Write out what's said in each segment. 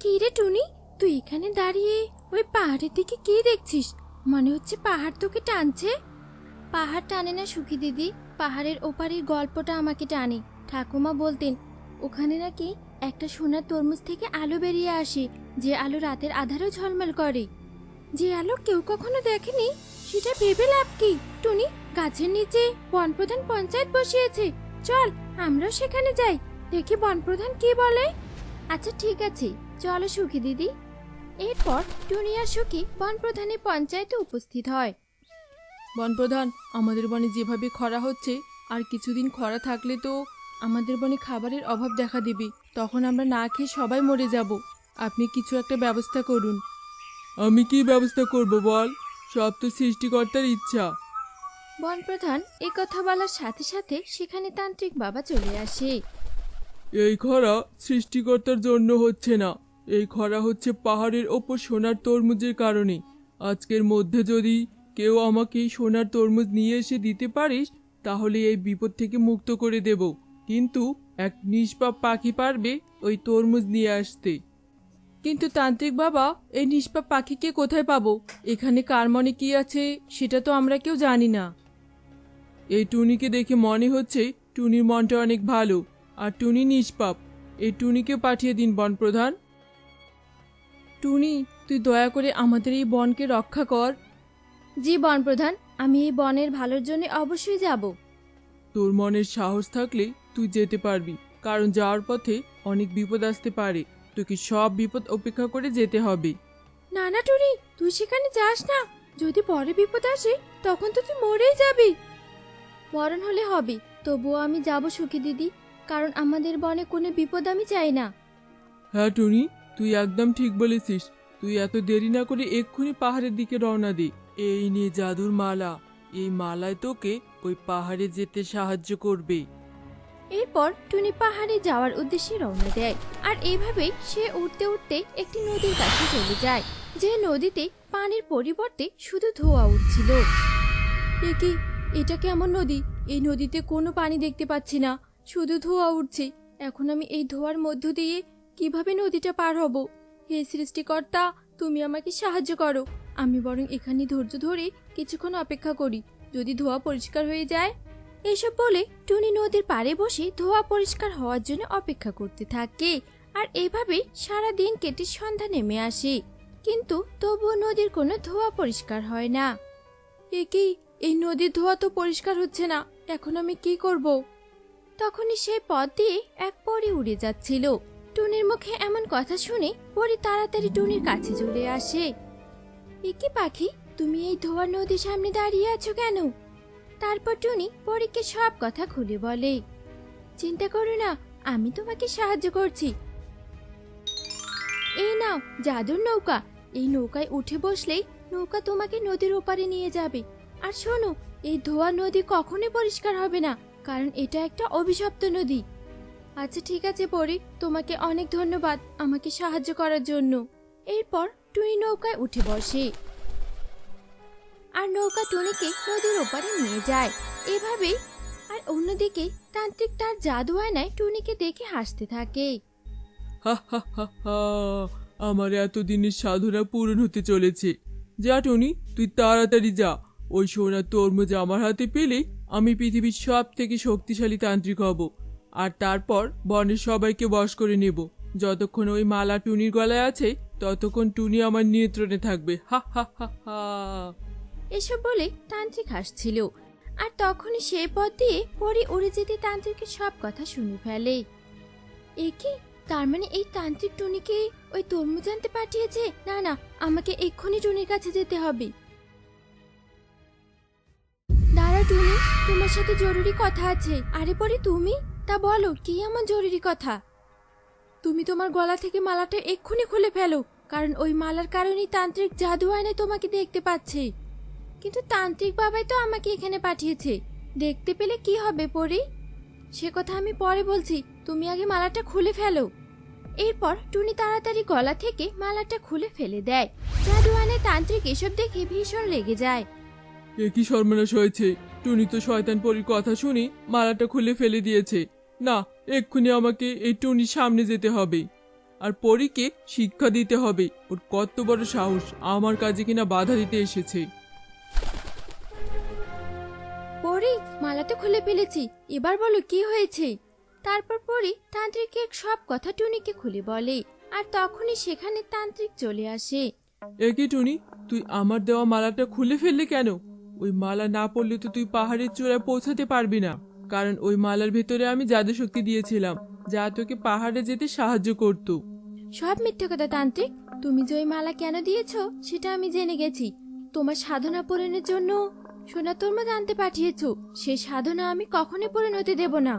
কি রে টুনি, তুই এখানে দাঁড়িয়ে ওই পাহাড়ের দিকে কি দেখছিস? মনে হচ্ছে পাহাড় তোকে টানছে। পাহাড় টানে না সুখী দিদি, পাহাড়ের ওপারের গল্পটা আমাকে টানে। ঠাকুমা বলতেন ওখানে নাকি একটা সোনার তরমুজ থেকে আলো বেরিয়ে আসে, যে আলো রাতের আধারও ঝলমল করে। যে আলো কেউ কখনো দেখেনি, সেটা ভেবে লাভ কি টুনি? গাছের নিচে বনপ্রধান পঞ্চায়েত বসিয়েছে, চল আমরাও সেখানে যাই, দেখি বনপ্রধান কি বলে। আচ্ছা ঠিক আছে, চলো সুখী দিদি। এরপর টুনি আর সুখী বনপ্রধানের পঞ্চায়েতে উপস্থিত হয়। বনপ্রধান, আমাদের বনে যেভাবে খরা হচ্ছে, আর কিছুদিন খরা থাকলে তো আমাদের বনে খাবারের অভাব দেখা দেবে। তখন আমরা না খেয়ে সবাই মরে যাব। আপনি কিছু একটা ব্যবস্থা করুন। আমি কি ব্যবস্থা করব বল? সব তো সৃষ্টিকর্তার ইচ্ছা। বনপ্রধান এ কথা বলার সাথে সাথে সেখানে তান্ত্রিক বাবা চলে আসে। এই খরা সৃষ্টিকর্তার জন্য হচ্ছে না, এই খরা হচ্ছে পাহাড়ের ওপর সোনার তরমুজের কারণে। আজকের মধ্যে যদি কেউ আমাকে সোনার তরমুজ নিয়ে এসে দিতে পারিস, তাহলে এই বিপদ থেকে মুক্ত করে দেব। কিন্তু এক নিষ্পাপ পাখি পারবে ওই তরমুজ নিয়ে আসতে। কিন্তু তান্ত্রিক বাবা, এই নিষ্পাপ পাখিকে কোথায় পাবো? এখানে কার মনে কি আছে সেটা তো আমরা কেউ জানি না। এই টুনিকে দেখে মনে হচ্ছে টুনির মনটা অনেক ভালো, আর টুনি নিষ্পাপ। এই টুনিকে পাঠিয়ে দিন বনপ্রধান। টুনি, তুই দয়া করে আমাদের এই বনকে রক্ষা কর। জি বনপ্রধান, আমি এই বনের ভালোর জন্য অবশ্যই যাব। তোর মনের সাহস থাকলে তুই যেতে পারবি, কারণ যাওয়ার পথে অনেক বিপদ আসতে পারে। তোকে সব বিপদ উপেক্ষা করে যেতে হবে। না না টুনি, তুই সেখানে যাস না। যদি পরে বিপদ আসে তখন তো তুই মরেই যাবি। মরণ হলে হবে, তবুও আমি যাব সুখী দিদি, কারণ আমাদের বনে কোনো বিপদ আমি চাই না। হ্যাঁ টুনি, তুই একদম ঠিক বলেছিস। তুই এত দেরি না করে এক্ষুনি পাহাড়ের দিকে রওনা দে। এই নিয়ে জাদুর মালা, এই মালায় তোকে ওই পাহাড়ে যেতে সাহায্য করবে। এরপর টুনি পাহাড়ে যাওয়ার উদ্দেশ্যে রওনা দেয়, আর এইভাবেই সে উঠতে উঠতে একটি নদীর কাছে চলে যায়, যে নদীতে পানির পরিবর্তে শুধু ধোঁয়া উঠছিল। কি, এটা কেমন নদী? এই নদীতে কোনো পানি দেখতে পাচ্ছি না, শুধু ধোঁয়া উঠছে। এখন আমি এই ধোঁয়ার মধ্য দিয়ে কিভাবে নদীটা পার হব? হে সৃষ্টিকর্তা, তুমি আমাকে সাহায্য করো। আমি বরং এখানে ধৈর্য ধরে কিছুক্ষণ অপেক্ষা করি, যদি ধোঁয়া পরিষ্কার হয়ে যায়। এসব বলে টুনি নদীর পাড়ে বসে ধোঁয়া পরিষ্কার হওয়ার জন্য অপেক্ষা করতে থাকে, আর এইভাবে সারা দিন কেটে সন্ধ্যা নেমে আসে, কিন্তু তবুও নদীর কোনো ধোঁয়া পরিষ্কার হয় না। কি, এই নদীর ধোঁয়া তো পরিষ্কার হচ্ছে না, এখন আমি কি করব? তখনই সেই পথ দিয়ে এক পরী উড়ে যাচ্ছিল। টুনির মুখে এমন কথা শুনে পরী তাড়াতাড়ি টুনির কাছে চলে আসে। কি পাখি, তুমি এই ধোঁয়া নদীর সামনে দাঁড়িয়ে আছো কেন? তারপর টুনি পরীকে সব কথা খুলে বলে। চিন্তা করো না, আমি তোমাকে সাহায্য করছি। এই নাও জাদুর নৌকা, এই নৌকায় উঠে বসলেই নৌকা তোমাকে নদীর ওপারে নিয়ে যাবে। আর শোনো, এই ধোয়া নদী কখনোই পরিষ্কার হবে না, কারণ এটা একটা অভিশপ্ত নদী। আচ্ছা ঠিক আছে পরী, তোমাকে অনেক ধন্যবাদ আমাকে সাহায্য করার জন্য। এরপর টুনি নৌকায় উঠে বসে, আর নৌকা টুনিকে নদীর ওপারে নিয়ে যায়। এভাবেই। আর অন্যদিকে তান্ত্রিক তার জাদু আয়নায় টুনিকে দেখে হাসতে থাকে। হা হা হা হা, আমার এতদিনের সাধনা পূরণ হতে চলেছে। যা টুনি, তুই তাড়াতাড়ি যা। ওই সোনার তরমুজ আমার হাতে পেলে আমি পৃথিবীর সব থেকে শক্তিশালী তান্ত্রিক হব, আর তারপর বনের সবাইকে বশ করে নেব। যতক্ষণ ওই মালা টুনির গলায় আছে ততক্ষণ টুনি আমার নিয়ন্ত্রণে থাকবে। হা হা হা হা। এসব বলে তান্ত্রিক হাসছিল, আর তখনই সেই পথ দিয়ে পরী উড়ে যেতে তান্ত্রিকের সব কথা শুনে ফেলে। কি, তার মানে এই তান্ত্রিক টুনিকে ওই তরমুজ আনতে পাঠিয়েছে? না না, আমাকে এক্ষুনি টুনির কাছে যেতে হবে। দাঁড়া টুনি, তোমার সাথে জরুরি কথা আছে। আরে পরে তুমি, তা বলো কি এমন জরুরি কথা? তুমি তোমার গলা থেকে মালাটা এক্ষুনি খুলে ফেলো, কারণ ওই মালার কারণেই তান্ত্রিক জাদু আয়নায় তোমাকে দেখতে পাচ্ছে। কিন্তু তান্ত্রিক বাবাই তো আমাকে এখানে পাঠিয়েছে, দেখতে পেলে কি হবে পরি? সে কথা আমি পরে বলছি, তুমি আগে মালাটা খুলে ফেলো। এরপর টুনি তাড়াতাড়ি গলা থেকে মালাটা খুলে ফেলে দেয়। জাদু আয়নায় তান্ত্রিক এসব দেখে ভীষণ রেগে যায়। কি সর্বনাশ হয়েছে! টুনি তো শয়তান পরীর কথা শুনে মালাটা খুলে ফেলে দিয়েছে। না, এক্ষুনি আমাকে এই টুনির সামনে যেতে হবে। আর পরীকে শিক্ষা দিতে হবে। ওর কত বড় সাহস আমার কাজে কিনা বাধা দিতে এসেছে। পরি, মালা তো খুলে ফেলেছি, এবার বলো কি হয়েছে? তারপর পরি তান্ত্রিকের সব কথা টুনিকে খুলে বলে, আর তখনই সেখানে তান্ত্রিক চলে আসে। একই টুনি, তুই আমার দেওয়া মালাটা খুলে ফেললি কেন? ওই মালা না পড়লে তো তুই পাহাড়ের চূড়ায় পৌঁছাতে পারবি না, কারণ ওই মালার ভেতরে আমি জাদু শক্তি দিয়েছিলাম যা তোকে পাহাড়ে যেতে সাহায্য করত। সব মিথ্যে কথা তান্ত্রিক, তুমি যে ওই মালা কেন দিয়েছো সেটা আমি জেনে গেছি। তোমার সাধনা পূরণের জন্য সোনা তরমুজ আনতে পাঠিয়েছো, সেই সাধনা আমি কখনোই পূরণ হতে দেব না।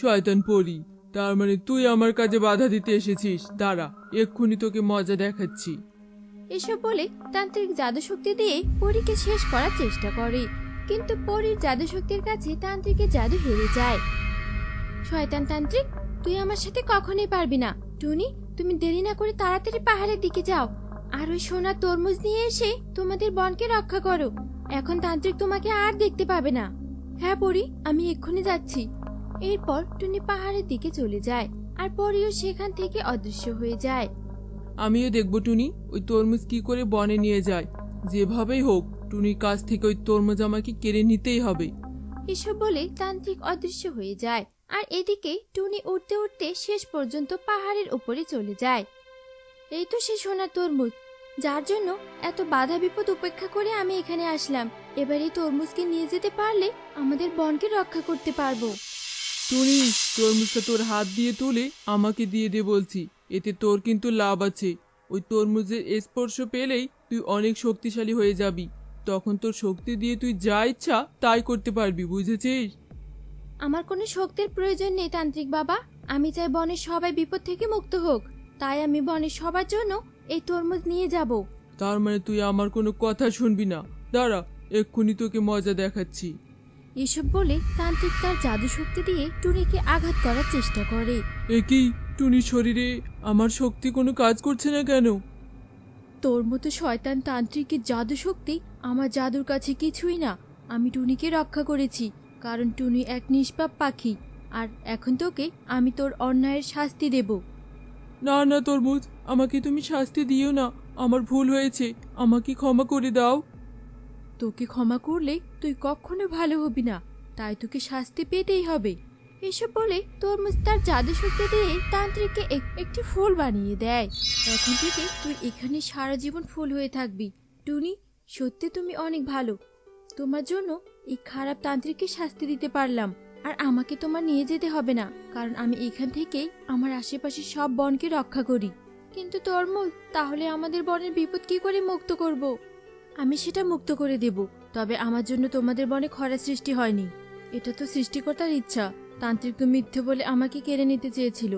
শয়তান পরি, তার মানে তুই আমার কাজে বাধা দিতে এসেছিস? দাঁড়া, এক্ষুনি তোকে মজা দেখাচ্ছি। এসব বলে তান্ত্রিক জাদুশক্তি দিয়ে পরীকে শেষ করার চেষ্টা করে, কিন্তু পরীর জাদুশক্তির কাছে তান্ত্রিকের জাদু হেরে যায়। শয়তান তান্ত্রিক, তুই আমার সাথে কখনোই পারবি না। টুনি, তুমি দেরি না করে তাড়াতাড়ি পাহাড়ের দিকে যাও, আর ওই সোনার তরমুজ নিয়ে এসে তোমাদের বনকে রক্ষা করো। এখন তান্ত্রিক তোমাকে আর দেখতে পাবে না। হ্যাঁ পরী, আমি এক্ষুনি যাচ্ছি। এরপর টুনি পাহাড়ের দিকে চলে যায়, আর পরীও সেখান থেকে অদৃশ্য হয়ে যায়। আমিও দেখবো টুনি ওই তরমুজ কি করে বনে নিয়ে যায়। যেভাবেই হোক টুনির কাছ থেকে ওই তরমুজ আমাকে কেড়ে নিতেই হবে। এসব বলে তান্ত্রিক অদৃশ্য হয়ে যায়, আর এদিকে টুনি উঠতে উঠতে শেষ পর্যন্ত পাহাড়ের উপরে চলে যায়। এই তো সে সোনার তরমুজ, যার জন্য এত বাধা বিপদ উপেক্ষা করে আমি এখানে আসলাম। এবার এই তরমুজকে নিয়ে যেতে পারলে আমাদের বনকে রক্ষা করতে পারবো। টুনি, তরমুজটা তোর হাত দিয়ে তুলে আমাকে দিয়ে দে বলছি, এতে তোর কিন্তু লাভ আছে। ওই তরমুজের স্পর্শ পেলেই তুই অনেক শক্তিশালী হয়ে যাবি, তখন তোর শক্তি দিয়ে তুই যা ইচ্ছা তাই করতে পারবি, বুঝেছিস? আমার কোনো শক্তির প্রয়োজন নেই তান্ত্রিক বাবা, আমি চাই বনের সবাই বিপদ থেকে মুক্ত হোক, তাই আমি বনের সবার জন্য এই তরমুজ নিয়ে যাব। তার মানে তুই আমার কোনো কথা শুনবি না? দাঁড়া, এক্ষুনি তোকে মজা দেখাচ্ছি। এসব বলে তান্ত্রিক তার জাদু শক্তি দিয়ে টুনিকে আঘাত করার চেষ্টা করে। একই টুনির শরীরে আমার শক্তি কোনো কাজ করছে না কেন? তোর মতো শয়তান তান্ত্রিকের জাদু শক্তি আমার জাদুর কাছে কিছুই না। আমি টুনিকে রক্ষা করেছি, কারণ টুনি এক নিষ্পাপ পাখি, আর এখন তোকে আমি তোর অন্যায়ের শাস্তি দেব। না না তরমুজ, আমাকে তুমি শাস্তি দিও না, আমার ভুল হয়েছে, আমাকে ক্ষমা করে দাও। তোকে ক্ষমা করলে তুই কখনো ভালো হবি না, তাই তোকে শাস্তি পেতেই হবে। এসব বলে তরমুজ তার জাদু শক্তি দিয়ে তান্ত্রিককে একটি ফুল বানিয়ে দেয়। এখন থেকে তুই এখানে সারা জীবন ফুল হয়ে থাকবি। টুনি, সত্যি তুমি অনেক ভালো। তোমার জন্য এই খারাপ তান্ত্রিককে শাস্তি দিতে পারলাম, আর আমাকে তোমার নিয়ে যেতে হবে না, কারণ আমি এখান থেকেই আমার আশেপাশে সব বনকে রক্ষা করি। কিন্তু তরমুজ, তাহলে আমাদের বনের বিপদ কি করে মুক্ত করব? আমি সেটা মুক্ত করে দেব, তবে আমার জন্য তোমাদের বনে খরা সৃষ্টি হয়নি। এটা তো সৃষ্টিকর্তার ইচ্ছা। তান্ত্রিক তো মিথ্যে বলে আমাকে কেড়ে নিতে চেয়েছিল।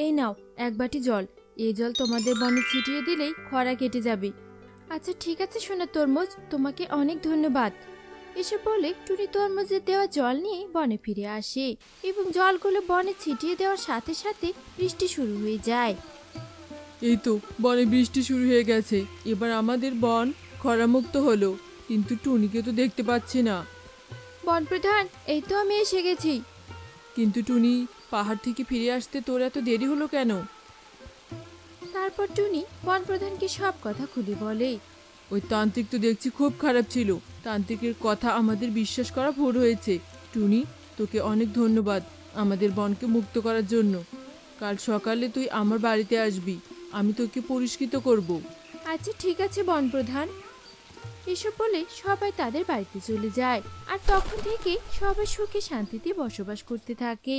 এই নাও এক বাটি জল, এই জল তোমাদের বনে ছিটিয়ে দিলেই খরা কেটে যাবে। আচ্ছা ঠিক আছে সোনার তরমুজ, তোমাকে অনেক ধন্যবাদ। এসব বলে টুনি তরমুজের দেওয়া জল নিয়ে বনে ফিরে আসে, এবং জলগুলো বনে ছিটিয়ে দেওয়ার সাথে সাথে বৃষ্টি শুরু হয়ে যায়। এই তো বনে বৃষ্টি শুরু হয়ে গেছে, এবার আমাদের বন খরামুক্ত হলো, কিন্তু টুনিকে তো দেখতে পাচ্ছি না। বনপ্রধান, এই তো আমি এসে গেছি। কিন্তু টুনি, পাহাড় থেকে ফিরে আসতে তোর এত দেরি হলো কেন? তারপর টুনি বনপ্রধানকে সব কথা খুলে বলে। ওই তান্ত্রিক তো দেখছি খুব খারাপ ছিল, তান্ত্রিকের কথা আমাদের বিশ্বাস করা ভুল হয়েছে। টুনি, তোকে অনেক ধন্যবাদ আমাদের বনকে মুক্ত করার জন্য। কাল সকালে তুই আমার বাড়িতে আসবি, আমি তোকে পুরস্কৃত করব। আচ্ছা ঠিক আছে বনপ্রধান। এসব বলে সবাই তাদের বাড়িতে চলে যায়, আর তখন থেকে সবাই সুখে শান্তিতে বসবাস করতে থাকে।